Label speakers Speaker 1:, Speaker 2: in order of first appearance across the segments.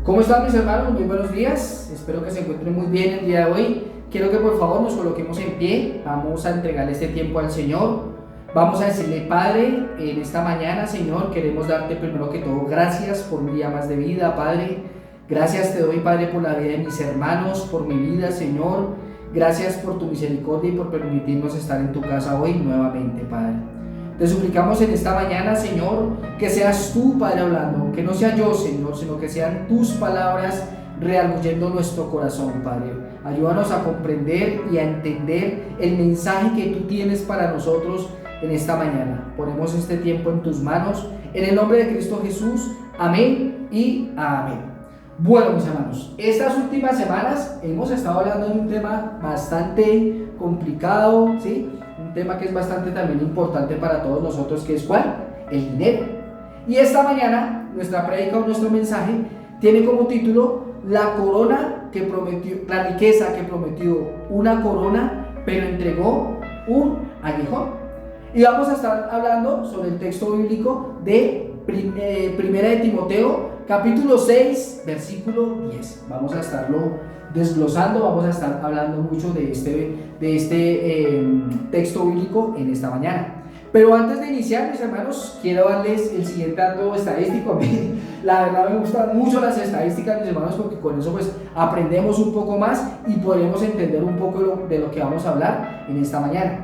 Speaker 1: ¿Cómo están mis hermanos? Muy buenos días. Espero que se encuentren muy bien el día de hoy. Quiero que por favor nos coloquemos en pie. Vamos a entregarle este tiempo al Señor. Vamos a decirle: Padre, en esta mañana, Señor, queremos darte primero que todo gracias por un día más de vida, Padre. Gracias te doy, Padre, por la vida de mis hermanos, por mi vida, Señor. Gracias por tu misericordia y por permitirnos estar en tu casa hoy nuevamente, Padre. Te suplicamos en esta mañana, Señor, que seas tú, Padre, hablando, que no sea yo, Señor, sino que sean tus palabras redarguyendo nuestro corazón, Padre. Ayúdanos a comprender y a entender el mensaje que tú tienes para nosotros en esta mañana. Ponemos este tiempo en tus manos, en el nombre de Cristo Jesús. Amén y amén. Bueno, mis hermanos, estas últimas semanas hemos estado hablando de un tema bastante complicado, ¿sí? Un tema que es bastante también importante para todos nosotros, que es ¿cuál? El dinero. Y esta mañana nuestra prédica o nuestro mensaje tiene como título: la corona que prometió, la riqueza que prometió una corona, pero entregó un aguijón. Y vamos a estar hablando sobre el texto bíblico de Primera de Timoteo, capítulo 6, versículo 10. Vamos a estarlo desglosando, vamos a estar hablando mucho de este texto bíblico en esta mañana. Pero antes de iniciar, mis hermanos, quiero darles el siguiente dato estadístico. A mí, la verdad, me gustan mucho las estadísticas, mis hermanos, porque con eso pues aprendemos un poco más y podemos entender un poco de lo que vamos a hablar en esta mañana.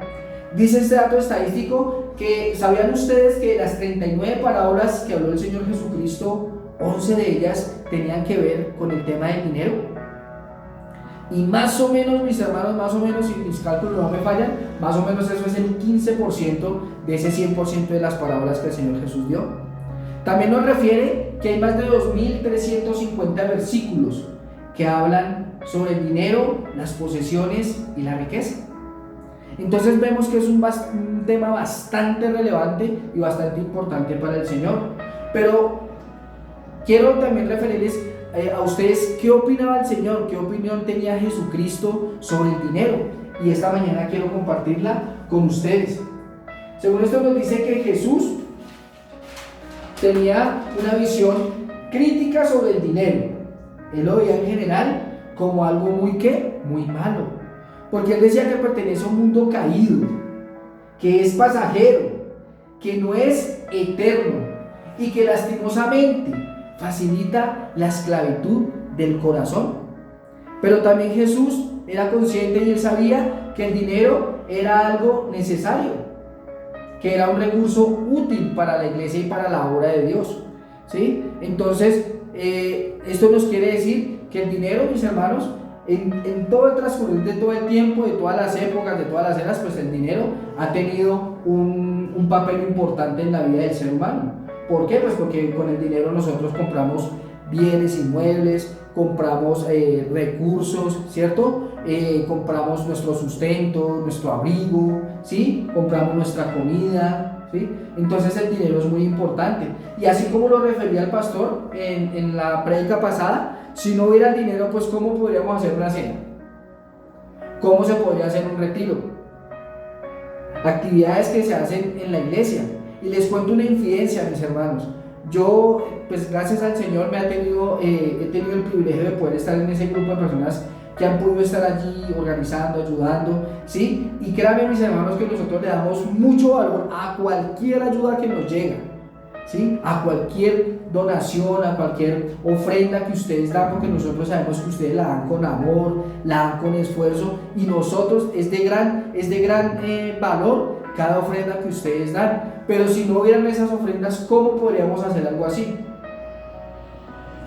Speaker 1: Dice este dato estadístico que, ¿sabían ustedes que de las 39 parábolas que habló el Señor Jesucristo, 11 de ellas tenían que ver con el tema del dinero? Y más o menos, mis hermanos, más o menos, si mis cálculos no me fallan, más o menos eso es el 15% de ese 100% de las parábolas que el Señor Jesús dio. También nos refiere que hay más de 2.350 versículos que hablan sobre el dinero, las posesiones y la riqueza. Entonces vemos que es un tema bastante relevante y bastante importante para el Señor. Pero quiero también referirles a ustedes qué opinaba el Señor, qué opinión tenía Jesucristo sobre el dinero. Y esta mañana quiero compartirla con ustedes. Según esto nos dice que Jesús tenía una visión crítica sobre el dinero. Él lo veía en general como algo muy malo. Porque él decía que pertenece a un mundo caído, que es pasajero, que no es eterno y que lastimosamente facilita la esclavitud del corazón. Pero también Jesús era consciente y él sabía que el dinero era algo necesario, que era un recurso útil para la iglesia y para la obra de Dios, ¿sí? Entonces, esto nos quiere decir que el dinero, mis hermanos, en todo el transcurrir de todo el tiempo, de todas las épocas, de todas las eras, pues el dinero ha tenido un papel importante en la vida del ser humano. ¿Por qué? Pues porque con el dinero nosotros compramos bienes inmuebles, compramos recursos, ¿cierto? Compramos nuestro sustento, nuestro abrigo, ¿sí? Compramos nuestra comida, ¿sí? Entonces el dinero es muy importante. Y así como lo refería el pastor en la prédica pasada, si no hubiera dinero, pues ¿cómo podríamos hacer una cena? ¿Cómo se podría hacer un retiro? Actividades que se hacen en la iglesia. Y les cuento una infidencia, mis hermanos. Yo, pues gracias al Señor, he tenido el privilegio de poder estar en ese grupo de personas que han podido estar allí organizando, ayudando, ¿sí? Y créanme, mis hermanos, que nosotros le damos mucho valor a cualquier ayuda que nos llega, ¿sí? A cualquier donación, a cualquier ofrenda que ustedes dan, porque nosotros sabemos que ustedes la dan con amor, la dan con esfuerzo, y nosotros es de gran valor cada ofrenda que ustedes dan. Pero si no hubieran esas ofrendas, ¿cómo podríamos hacer algo así?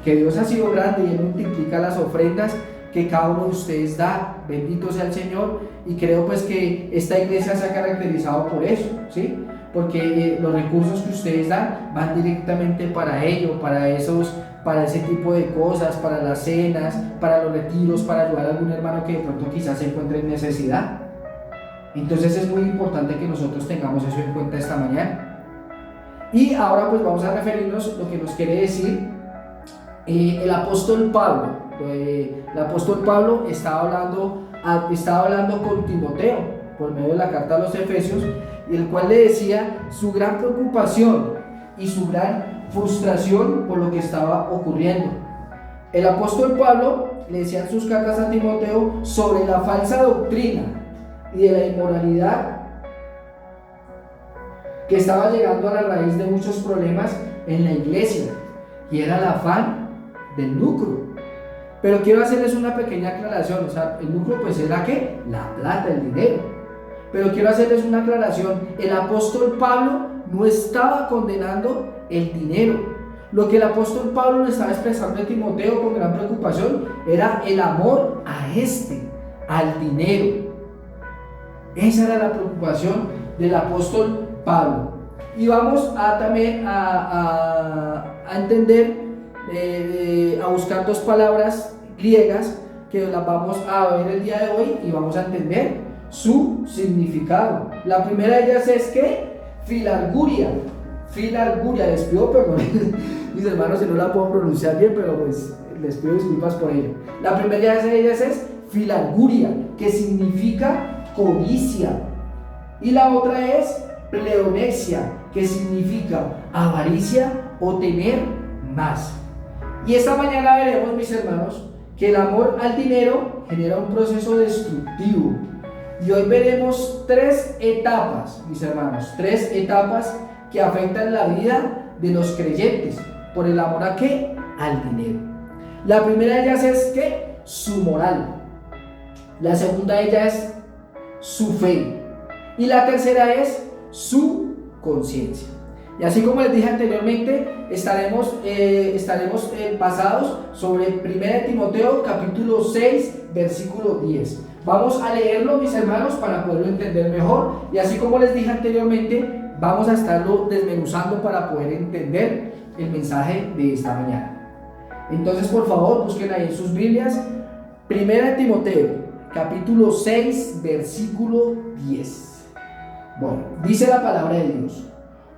Speaker 1: Que Dios ha sido grande y Él multiplica las ofrendas que cada uno de ustedes da. Bendito sea el Señor. Y creo pues que esta iglesia se ha caracterizado por eso, ¿sí? Porque los recursos que ustedes dan van directamente para ello, para ese tipo de cosas, para las cenas, para los retiros, para ayudar a algún hermano que de pronto quizás se encuentre en necesidad. Entonces es muy importante que nosotros tengamos eso en cuenta esta mañana. Y ahora pues vamos a referirnos a lo que nos quiere decir el apóstol Pablo. El apóstol Pablo estaba hablando con Timoteo por medio de la carta a los Efesios, el cual le decía su gran preocupación y su gran frustración por lo que estaba ocurriendo. El apóstol Pablo le decía en sus cartas a Timoteo sobre la falsa doctrina y de la inmoralidad que estaba llegando a la raíz de muchos problemas en la iglesia, y era el afán del lucro. Pero quiero hacerles una pequeña aclaración. O sea, el lucro pues era ¿qué? La plata, el dinero. Pero quiero hacerles una aclaración. El apóstol Pablo no estaba condenando el dinero. Lo que el apóstol Pablo le estaba expresando a Timoteo con gran preocupación era el amor al dinero. Esa era la preocupación del apóstol Pablo. Y vamos también a entender, a buscar dos palabras griegas que las vamos a ver el día de hoy y vamos a entender su significado. La primera de ellas es que filarguria, les pido perdón mis hermanos si no la puedo pronunciar bien, pero pues les pido disculpas por ello. La primera de ellas es filarguria, que significa codicia, y la otra es pleonexia, que significa avaricia o tener más. Y esta mañana veremos, mis hermanos, que el amor al dinero genera un proceso destructivo. Y hoy veremos tres etapas, mis hermanos, tres etapas que afectan la vida de los creyentes por el amor ¿a qué? Al dinero. La primera de ellas es ¿qué? Su moral. La segunda de ellas es su fe. Y la tercera es su conciencia. Y así como les dije anteriormente, estaremos basados sobre 1 Timoteo capítulo 6 versículo 10. Vamos a leerlo, mis hermanos, para poderlo entender mejor, y así como les dije anteriormente, vamos a estarlo desmenuzando para poder entender el mensaje de esta mañana. Entonces, por favor, busquen ahí en sus Biblias 1 Timoteo capítulo 6 versículo 10. Bueno, dice la palabra de Dios: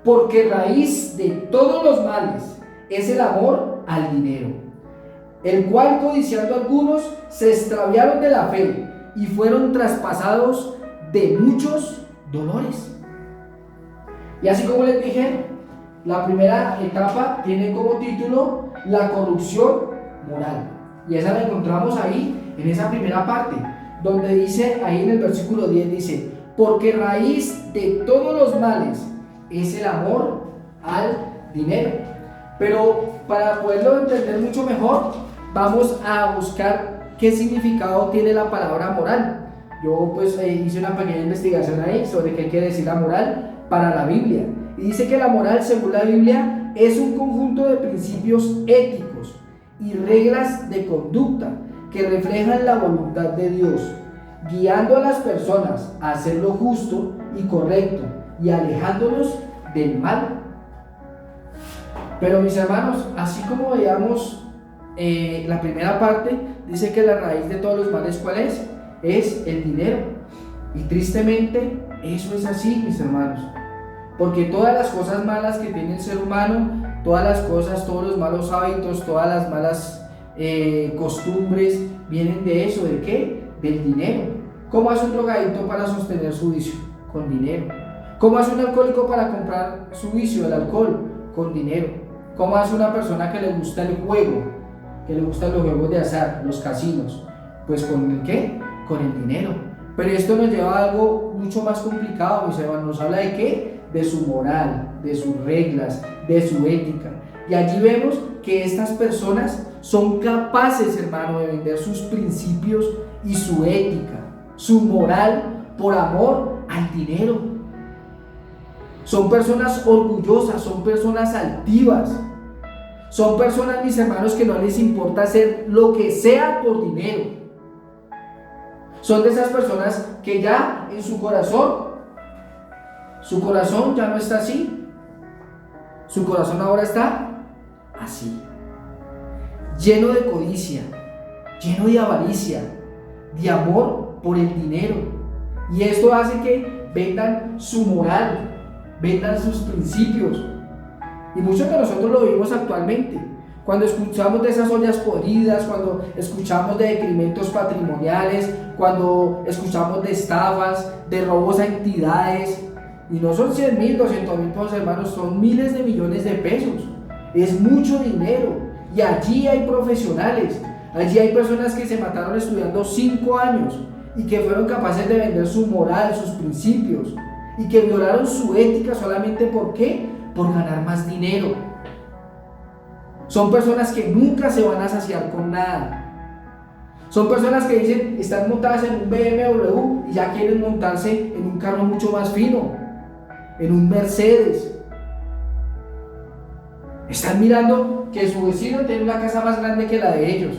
Speaker 1: porque raíz de todos los males es el amor al dinero, el cual codiciando algunos se extraviaron de la fe y fueron traspasados de muchos dolores. Y así como les dije, la primera etapa tiene como título la corrupción moral, y esa la encontramos ahí en esa primera parte, donde dice ahí en el versículo 10, dice: porque raíz de todos los males es el amor al dinero. Pero para poderlo entender mucho mejor, vamos a buscar qué significado tiene la palabra moral. Yo pues hice una pequeña investigación ahí sobre qué quiere decir la moral para la Biblia, y dice que la moral, según la Biblia, es un conjunto de principios éticos y reglas de conducta que reflejan la voluntad de Dios, guiando a las personas a hacer lo justo y correcto y alejándolos del mal. Pero mis hermanos, así como veíamos la primera parte, dice que la raíz de todos los males, ¿cuál es? Es el dinero. Y tristemente eso es así, mis hermanos, porque todas las cosas malas que tiene el ser humano, todas las cosas, todos los malos hábitos, todas las malas costumbres vienen de eso. ¿De qué? Del dinero. ¿Cómo hace un drogadicto para sostener su vicio? Con dinero. ¿Cómo hace un alcohólico para comprar su vicio, el alcohol? Con dinero. ¿Cómo hace una persona que le gusta el juego, que le gustan los juegos de azar, los casinos? Pues ¿con el qué? Con el dinero. Pero esto nos lleva a algo mucho más complicado, mis hermanos. Nos habla de qué? De su moral, de sus reglas, de su ética. Y allí vemos que estas personas son capaces, hermano, de vender sus principios y su ética, su moral, por amor al dinero. Son personas orgullosas, son personas altivas, son personas, mis hermanos, que no les importa hacer lo que sea por dinero. Son de esas personas que ya en su corazón ya no está así. Su corazón ahora está así, lleno de codicia, lleno de avaricia, de amor por el dinero. Y esto hace que vendan su moral, vendan sus principios. Y muchos de nosotros lo vivimos actualmente. Cuando escuchamos de esas ollas podridas, cuando escuchamos de decrementos patrimoniales, cuando escuchamos de estafas, de robos a entidades, y no son 100,000, 200,000 pesos, hermanos, son miles de millones de pesos. Es mucho dinero, Y allí hay profesionales, allí hay personas que se mataron estudiando 5 años y que fueron capaces de vender su moral, sus principios, y que violaron su ética solamente ¿por qué? Por ganar más dinero. Son personas que nunca se van a saciar con nada. Son personas que dicen, están montadas en un BMW y ya quieren montarse en un carro mucho más fino, en un Mercedes. Están mirando que su vecino tiene una casa más grande que la de ellos.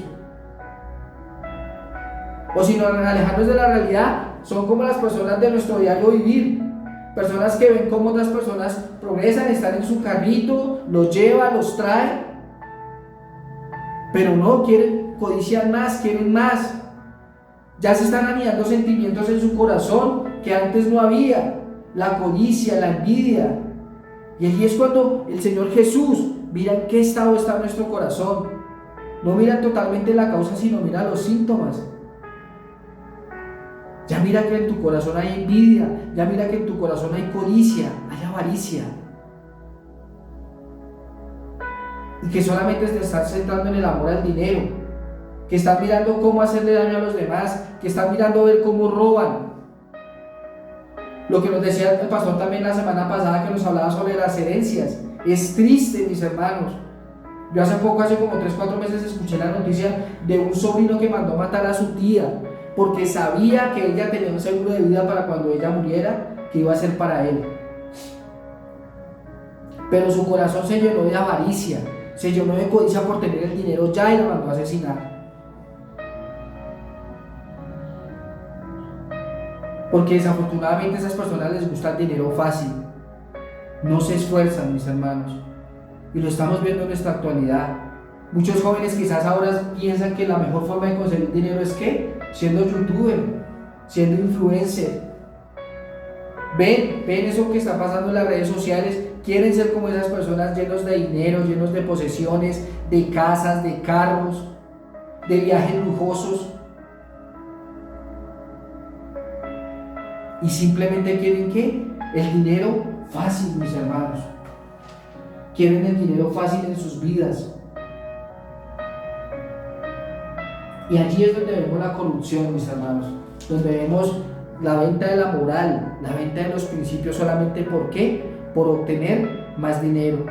Speaker 1: O si no, alejarnos de la realidad, son como las personas de nuestro diario vivir. Personas que ven cómo otras personas progresan, están en su carrito, los lleva, los trae, pero no, codician más, quieren más. Ya se están anidando sentimientos en su corazón que antes no había. La codicia, la envidia. Y allí es cuando el Señor Jesús mira en qué estado está nuestro corazón. No mira totalmente la causa, sino mira los síntomas. Ya mira que en tu corazón hay envidia, ya mira que en tu corazón hay codicia, hay avaricia. Y que solamente te estás centrando en el amor al dinero, que estás mirando cómo hacerle daño a los demás, que estás mirando a ver cómo roban. Lo que nos decía el pastor también la semana pasada, que nos hablaba sobre las herencias. Es triste, mis hermanos. Yo hace como 3-4 meses escuché la noticia de un sobrino que mandó matar a su tía porque sabía que ella tenía un seguro de vida para cuando ella muriera, que iba a ser para él. Pero su corazón se llenó de avaricia, se llenó de codicia por tener el dinero ya y la mandó a asesinar. Porque desafortunadamente a esas personas les gusta el dinero fácil, no se esfuerzan, mis hermanos, y lo estamos viendo en nuestra actualidad. Muchos jóvenes quizás ahora piensan que la mejor forma de conseguir dinero es ¿qué? Siendo youtuber, siendo influencer. Ven eso que está pasando en las redes sociales, quieren ser como esas personas llenos de dinero, llenos de posesiones, de casas, de carros, de viajes lujosos. Y simplemente quieren ¿qué? El dinero fácil, mis hermanos. Quieren el dinero fácil en sus vidas. Y allí es donde vemos la corrupción, mis hermanos, donde vemos la venta de la moral, la venta de los principios solamente ¿por qué? Por obtener más dinero.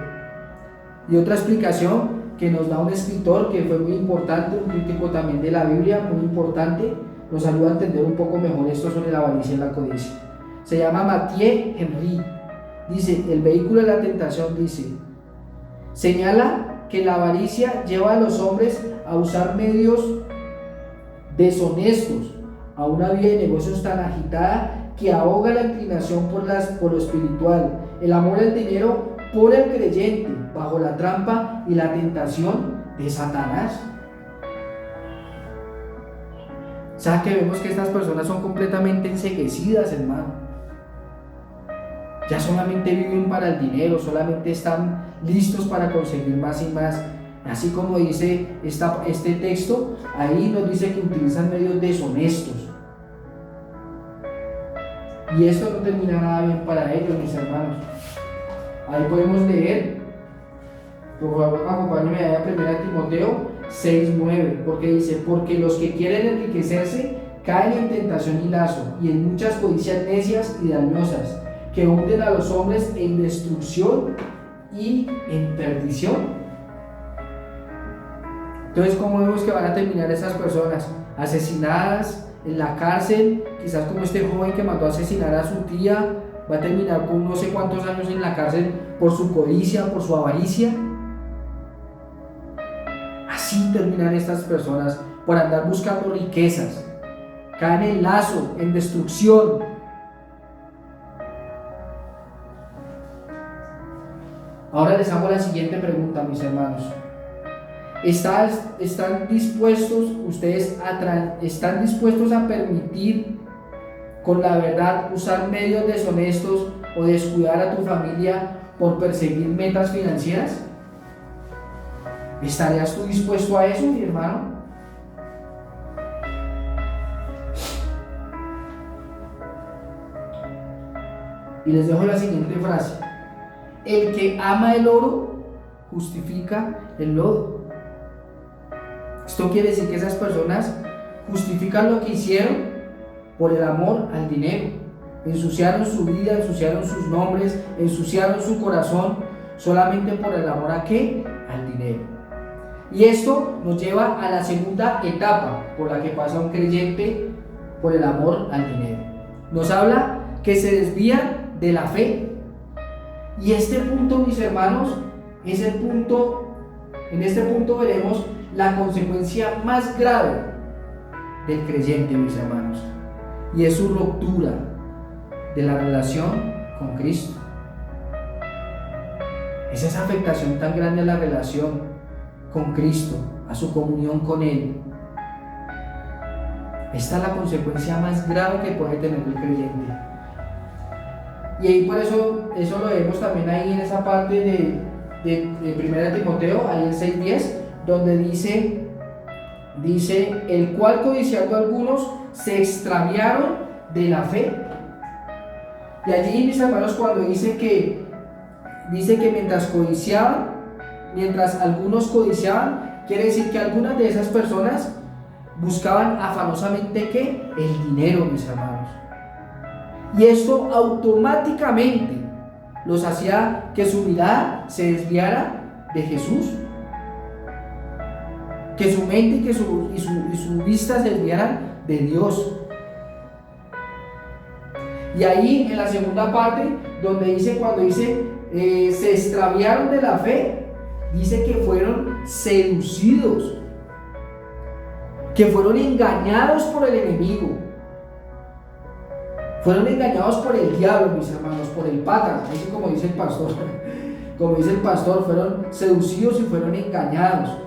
Speaker 1: Y otra explicación que nos da un escritor que fue muy importante, un crítico también de la Biblia, muy importante, nos ayuda a entender un poco mejor esto sobre la avaricia y la codicia. Se llama Mathieu Henry. Dice, el vehículo de la tentación, dice, señala que la avaricia lleva a los hombres a usar medios deshonestos, a una vida de negocios tan agitada que ahoga la inclinación por lo espiritual. El amor al dinero pone al creyente bajo la trampa y la tentación de Satanás. O sea que vemos que estas personas son completamente enceguecidas, hermano. Ya solamente viven para el dinero, solamente están listos para conseguir más y más. Así como dice este texto, ahí nos dice que utilizan medios deshonestos. Y esto no termina nada bien para ellos, mis hermanos. Ahí podemos leer, por favor, acompáñenme ahí a 1 Timoteo 6:9, porque dice, porque los que quieren enriquecerse caen en tentación y lazo, y en muchas codicias necias y dañosas, que hunden a los hombres en destrucción y en perdición. Entonces, ¿cómo vemos que van a terminar esas personas? Asesinadas, en la cárcel, quizás como este joven que mandó a asesinar a su tía, va a terminar con no sé cuántos años en la cárcel por su codicia, por su avaricia. Así terminan estas personas por andar buscando riquezas, caen en lazo, en destrucción. Ahora les hago la siguiente pregunta, mis hermanos. ¿Están dispuestos a permitir con la verdad usar medios deshonestos o descuidar a tu familia por perseguir metas financieras? ¿Estarías tú dispuesto a eso, mi hermano? Y les dejo la siguiente frase: el que ama el oro justifica el lodo. Esto quiere decir que esas personas justifican lo que hicieron por el amor al dinero. Ensuciaron su vida, ensuciaron sus nombres, ensuciaron su corazón solamente por el amor ¿a qué? Al dinero. Y esto nos lleva a la segunda etapa por la que pasa un creyente por el amor al dinero. Nos habla que se desvían de la fe. Y este punto, mis hermanos, es el punto, en este punto veremos la consecuencia más grave del creyente, mis hermanos, y es su ruptura de la relación con Cristo. Es esa afectación tan grande a la relación con Cristo, a su comunión con Él. Esta es la consecuencia más grave que puede tener el creyente. Y ahí por eso lo vemos también ahí en esa parte de 1 Timoteo, ahí en 6:10, donde dice, el cual codiciando algunos se extraviaron de la fe. Y allí, mis hermanos, cuando dice que mientras algunos codiciaban, quiere decir que algunas de esas personas buscaban afanosamente ¿qué? El dinero, mis hermanos. Y esto automáticamente los hacía que su mirada se desviara de Jesús, que su mente y su vista se desviaran de Dios. Y ahí en la segunda parte, donde cuando dice se extraviaron de la fe, dice que fueron seducidos, que fueron engañados por el enemigo, fueron engañados por el diablo, mis hermanos, por el pata, así como dice el pastor, fueron seducidos y fueron engañados.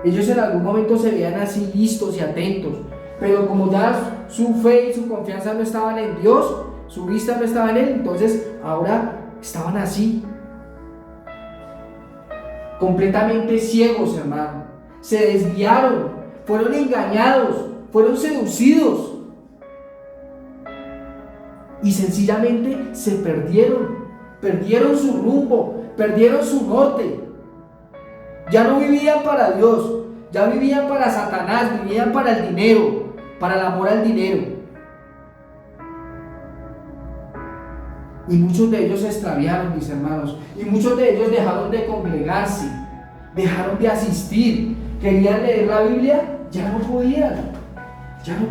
Speaker 1: Ellos en algún momento se veían así listos y atentos, pero como ya su fe y su confianza no estaban en Dios, su vista no estaba en Él, entonces ahora estaban así, completamente ciegos, hermano. Se desviaron, fueron engañados, fueron seducidos y sencillamente se perdieron su rumbo, perdieron su norte. Ya no vivían para Dios, ya vivían para Satanás, vivían para el dinero, para el amor al dinero. Y muchos de ellos se extraviaron, mis hermanos, y muchos de ellos dejaron de congregarse, dejaron de asistir, querían leer la Biblia, ya no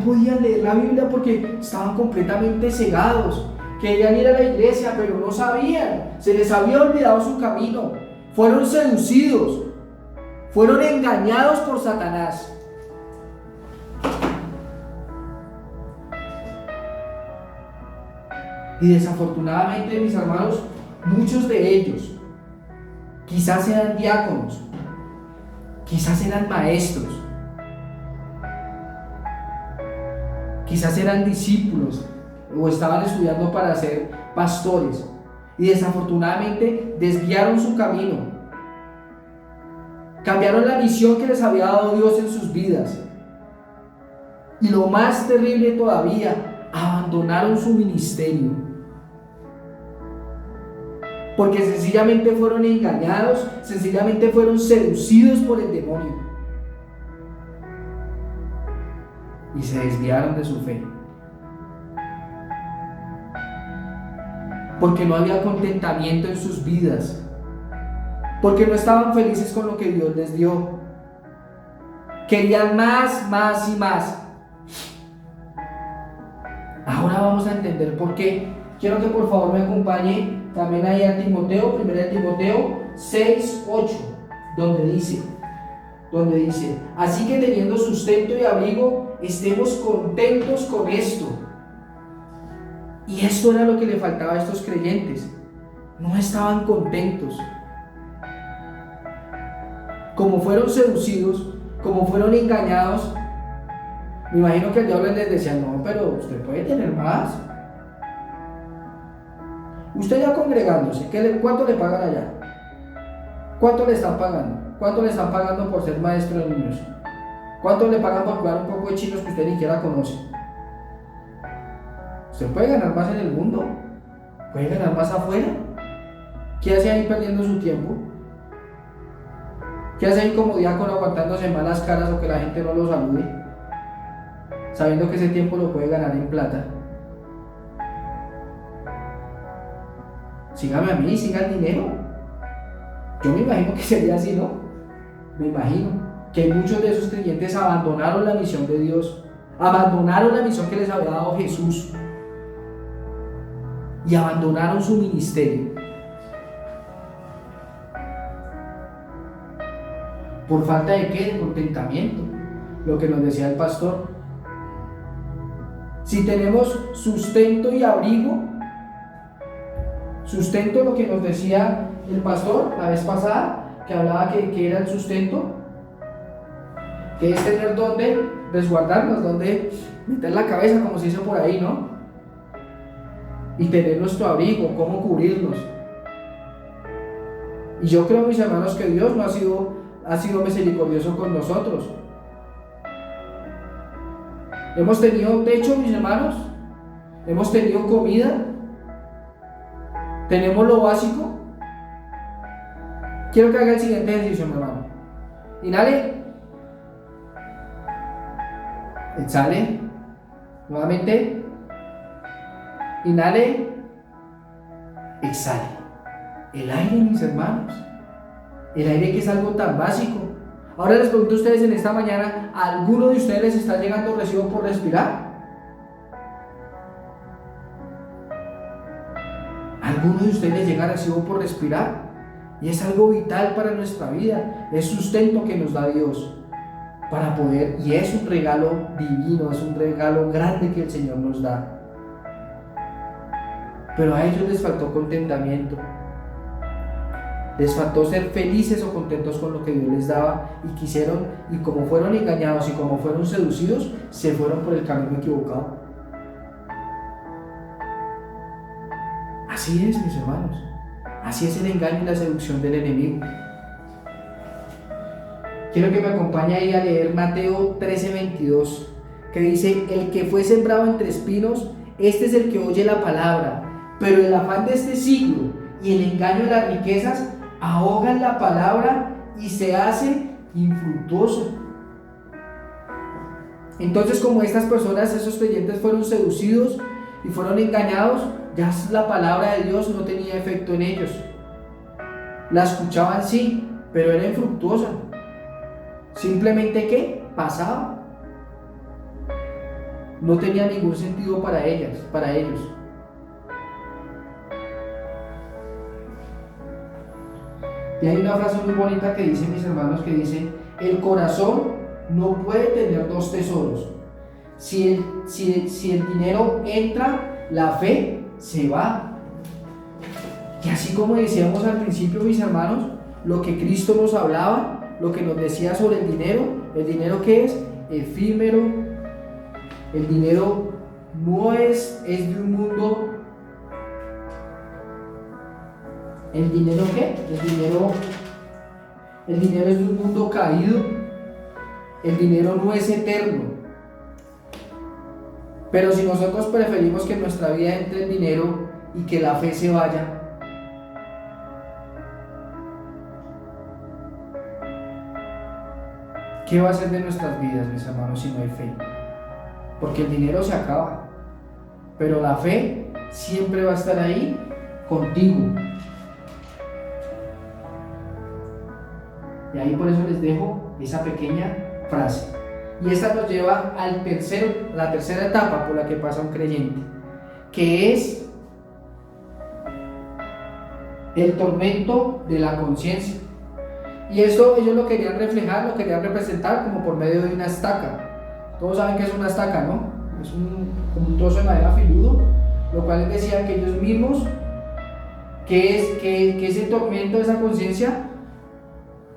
Speaker 1: podían leer la Biblia porque estaban completamente cegados. Querían ir a la iglesia, pero no sabían, se les había olvidado su camino, fueron seducidos, fueron engañados por Satanás. Y desafortunadamente, mis hermanos, muchos de ellos quizás eran diáconos, quizás eran maestros, quizás eran discípulos o estaban estudiando para ser pastores y desafortunadamente desviaron su camino, cambiaron la misión que les había dado Dios en sus vidas y lo más terrible todavía, abandonaron su ministerio. Porque sencillamente fueron engañados, sencillamente fueron seducidos por el demonio y se desviaron de su fe, porque no había contentamiento en sus vidas, porque no estaban felices con lo que Dios les dio, querían más y más. Ahora vamos a entender por qué. Quiero que por favor me acompañe también ahí a Timoteo, 1 Timoteo 6:8, donde dice, así que teniendo sustento y abrigo, estemos contentos con esto. Y esto era lo que le faltaba a estos creyentes, no estaban contentos. Como fueron seducidos, como fueron engañados, me imagino que el diablo les decía, no, pero usted puede tener más. Usted ya congregándose, ¿cuánto le pagan allá? ¿Cuánto le están pagando? ¿Cuánto le están pagando por ser maestro de niños? ¿Cuánto le pagan por jugar un poco de chinos que usted ni siquiera conoce? Usted puede ganar más en el mundo, puede ganar más afuera. ¿Qué hace ahí perdiendo su tiempo? ¿Qué hace ahí como diácono aguantándose malas caras o que la gente no lo salude? Sabiendo que ese tiempo lo puede ganar en plata. Sígame a mí, siga el dinero. Yo me imagino que sería así, ¿no? Me imagino que muchos de esos creyentes abandonaron la misión de Dios, abandonaron la misión que les había dado Jesús y abandonaron su ministerio por falta de ¿qué? De contentamiento, lo que nos decía el pastor. Si tenemos sustento y abrigo, sustento, lo que nos decía el pastor la vez pasada, que hablaba que era el sustento, que es tener donde resguardarnos, donde meter la cabeza, como se dice por ahí, ¿no? Y tener nuestro abrigo, cómo cubrirnos. Y yo creo, mis hermanos, que Dios no ha sido misericordioso con nosotros. Hemos tenido techo, mis hermanos, hemos tenido comida, tenemos lo básico. Quiero que haga el siguiente ejercicio, mi hermano. Inhale, exhale, nuevamente, inhale, exhale. El aire, mis hermanos, el aire, que es algo tan básico. Ahora les pregunto a ustedes en esta mañana, ¿a alguno de ustedes les está llegando recibo por respirar? ¿A alguno de ustedes les llega recibo por respirar? Y es algo vital para nuestra vida, es sustento que nos da Dios para poder, y es un regalo divino, es un regalo grande que el Señor nos da. Pero a ellos les faltó contentamiento. Les faltó ser felices o contentos con lo que Dios les daba, y quisieron, y como fueron engañados y como fueron seducidos, se fueron por el camino equivocado. Así es, mis hermanos, así es el engaño y la seducción del enemigo. Quiero que me acompañe ahí a leer Mateo 13:22, que dice: el que fue sembrado entre espinos, este es el que oye la palabra, pero el afán de este siglo y el engaño de las riquezas ahogan la palabra y se hace infructuosa. Entonces, como estas personas, esos creyentes, fueron seducidos y fueron engañados, ya la palabra de Dios no tenía efecto en ellos. La escuchaban, sí, pero era infructuosa. Simplemente, ¿qué? Pasaba. No tenía ningún sentido para ellos. Y hay una frase muy bonita que dice, mis hermanos, que dice: el corazón no puede tener dos tesoros. Si el dinero entra, la fe se va. Y así como decíamos al principio, mis hermanos, lo que Cristo nos hablaba, lo que nos decía sobre el dinero ¿qué es? Efímero. El dinero no es de un mundo. ¿El dinero qué? El dinero es de un mundo caído. El dinero no es eterno. Pero si nosotros preferimos que en nuestra vida entre el dinero y que la fe se vaya, ¿qué va a ser de nuestras vidas, mis hermanos, si no hay fe? Porque el dinero se acaba, pero la fe siempre va a estar ahí contigo. Y ahí por eso les dejo esa pequeña frase. Y esta nos lleva a la tercera etapa por la que pasa un creyente, que es el tormento de la conciencia. Y esto ellos lo querían reflejar, lo querían representar como por medio de una estaca. Todos saben que es una estaca, ¿no? Es como un trozo de madera filudo, lo cual les decían que ellos mismos, que ese tormento de esa conciencia,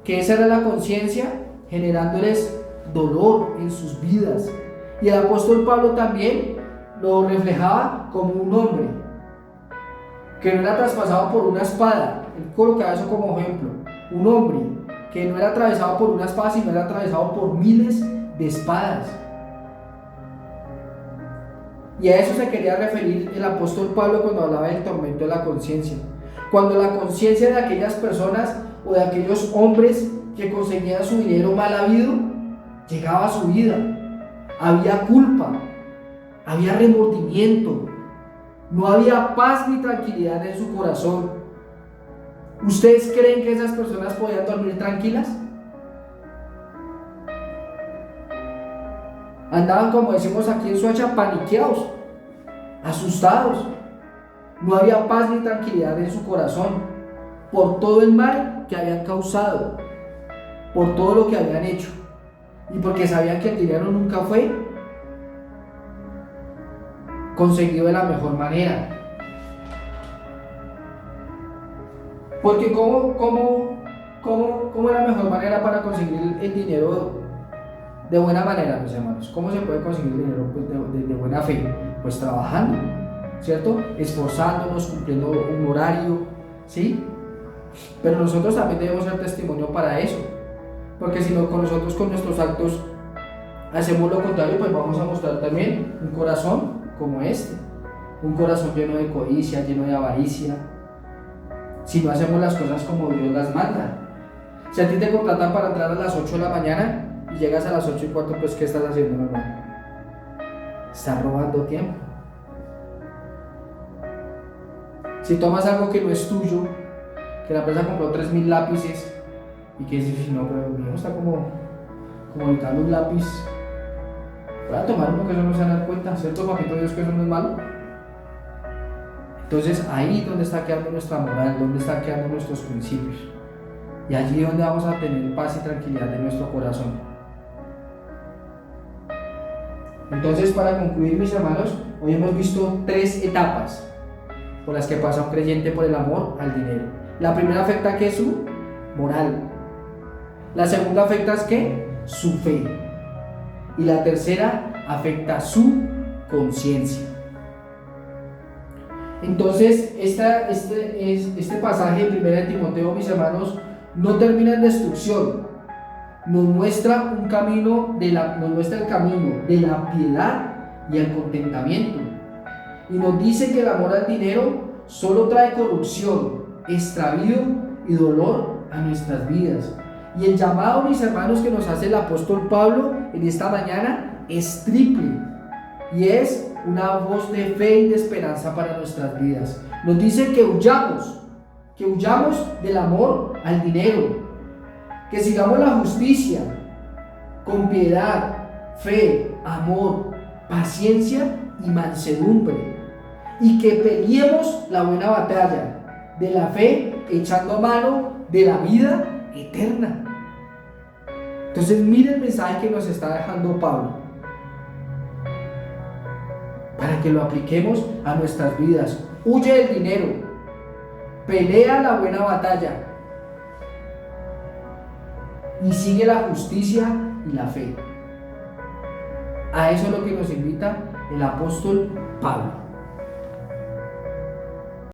Speaker 1: que esa era la conciencia generándoles dolor en sus vidas. Y el apóstol Pablo también lo reflejaba como un hombre que no era traspasado por una espada. Él colocaba eso como ejemplo: un hombre que no era atravesado por una espada, sino era atravesado por miles de espadas. Y a eso se quería referir el apóstol Pablo cuando hablaba del tormento de la conciencia. Cuando la conciencia de aquellas personas o de aquellos hombres que conseguía su dinero mal habido, llegaba a su vida. Había culpa, había remordimiento, no había paz ni tranquilidad en su corazón. ¿Ustedes creen que esas personas podían dormir tranquilas? Andaban, como decimos aquí en Soacha, paniqueados, asustados. No había paz ni tranquilidad en su corazón por todo el mal que habían causado, por todo lo que habían hecho, y porque sabían que el dinero nunca fue conseguido de la mejor manera. Porque ¿cómo es la mejor manera para conseguir el dinero de buena manera, mis hermanos? ¿Cómo se puede conseguir el dinero de buena fe? Pues trabajando, ¿cierto? Esforzándonos, cumpliendo un horario, ¿sí? Pero nosotros también debemos ser testimonio para eso, porque si no, con nosotros, con nuestros actos, hacemos lo contrario, pues vamos a mostrar también un corazón como este, un corazón lleno de codicia, lleno de avaricia, si no hacemos las cosas como Dios las manda. Si a ti te contratan para entrar a las 8 de la mañana y llegas a las 8:15, pues ¿qué estás haciendo, mi hermano? Estás robando tiempo. Si tomas algo que no es tuyo, que la empresa compró 3.000 lápices y que dices, no, pero mi hijo está como necesitando un lápiz, voy a tomar uno, que eso no se van a dar cuenta, ¿cierto, papito Dios, que eso no es malo? Entonces ahí es donde está quedando nuestra moral, donde están quedando nuestros principios, y allí es donde vamos a tener paz y tranquilidad en nuestro corazón. Entonces, para concluir, mis hermanos, hoy hemos visto 3 etapas por las que pasa un creyente por el amor al dinero. La primera afecta ¿qué? Su moral. La segunda afecta ¿qué? Su fe. Y la tercera afecta su conciencia. Entonces, este pasaje de 1 Timoteo, mis hermanos, no termina en destrucción. Nos muestra el camino de la piedad y el contentamiento. Y nos dice que el amor al dinero solo trae corrupción, extravío y dolor a nuestras vidas. Y el llamado, mis hermanos, que nos hace el apóstol Pablo en esta mañana es triple, y es una voz de fe y de esperanza para nuestras vidas. Nos dice que huyamos del amor al dinero, que sigamos la justicia con piedad, fe, amor, paciencia y mansedumbre, y que peleemos la buena batalla de la fe, echando mano de la vida eterna. Entonces, mire el mensaje que nos está dejando Pablo, para que lo apliquemos a nuestras vidas. Huye del dinero, pelea la buena batalla y sigue la justicia y la fe. A eso es lo que nos invita el apóstol Pablo.